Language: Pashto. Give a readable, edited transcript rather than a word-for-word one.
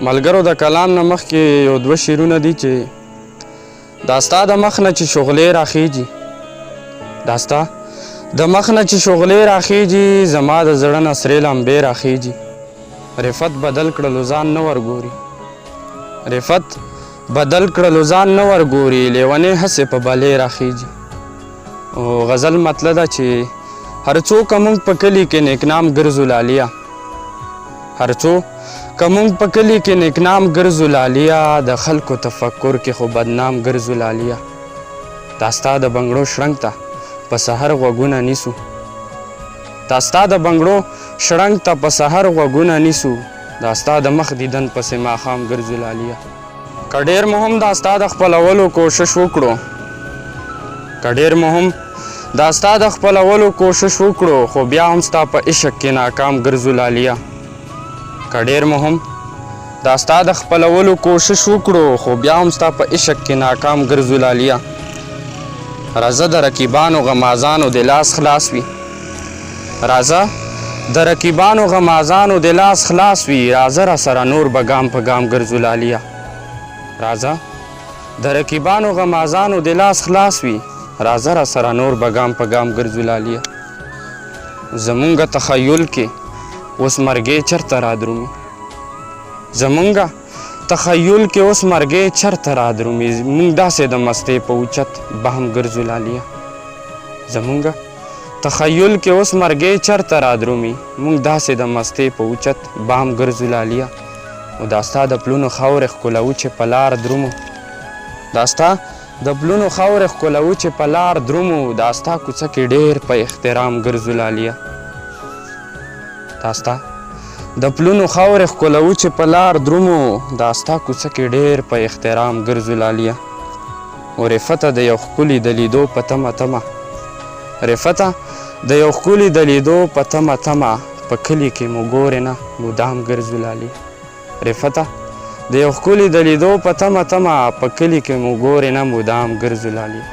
ملګرو د کلام نه مخکې یو دوه شعرونه دي چې دا ستا د مخ نه چې شغلې راخیږي، دا ستا د مخ نه چې شغلې راخیږي، زما د زړه نه سرې لمبې راخیږي. رفت بدل کړلو ځان نه ورګوري، رفت بدل کړلو ځان نه ورګوري، لیونې هسې په بلې راخیږي. او غزل مطلب ده چې هر څوک مونږ په کلي کې نیکنام ګرځو لالیا، هر څوک که مونږ په کلي کې نیکنام ګرځو لالیا، د خلکو تفکر کې خو بدنام ګرځو لالیا. دا ستا د بنګړو شرنګ ته په سحر غوږونه نیسو، دا ستا د بنګړو شرنګ ته په سحر غوږونه نیسو، دا ستا د مخ دیدن پسې ماښام ګرځو لالیا. که ډېر مو هم دا ستا د خپلولو کوشش وکړو، که ډېر مو هم دا ستا د خپلولو کوشش وکړو، خو بیا هم ستا په عشق کې ناکام ګرځو لالیا. که ډېر مو هم دا ستا د خپلولو کوشش وکړو، خو بیا هم ستا په عشق کې ناکام ګرځو لالیا. راځه د رقیبانو غمازانو د لاس خلاص وي، راځه د رقیبانو غمازانو د لاس خلاص وي، راځه را سره نور به ګام په ګام ګرځو لالیا. راځه د رقیبانو غمازانو د لاس خلاص وي، راځه را سره نور به ګام په ګام ګرځو لالیا. زمونږ تخیل کې اوس مرګې چرته رادرومي، زمونږ تخیل کې اوس مرګې چرته رادرومي، مونږ داسې د مستۍ په اوچت بهم ګرځو لالیا. زمونږ تخیل کې اوس مرګې چرته رادرومي، مونږ داسې د مستۍ په اوچت بهم ګرځو لالیا. او دا ستا د پلونو خاورې ښکلوو چې په لار درومو، دا ستا د پلونو خاورې ښکلوو چې په لار درومو، دا ستا کوڅه کې ډېر په احترام ګرځو لالیا. دا ستا د پلونو خاورې ښکلوو چې په لار درومو، دا ستا کوڅه کې ډېر په احترام ګرځو لالیا. او رفته د یو ښکلي د لیدو په تمه تمه، رفته د یو ښکلي د لیدو په تمه تمه، په کلي کې مو ګورې نه مدام ګرځو لالیا. رفته د یو ښکلي د لیدو په تمه تمه، په کلي کې مو ګورې نه مدام ګرځو لالیا.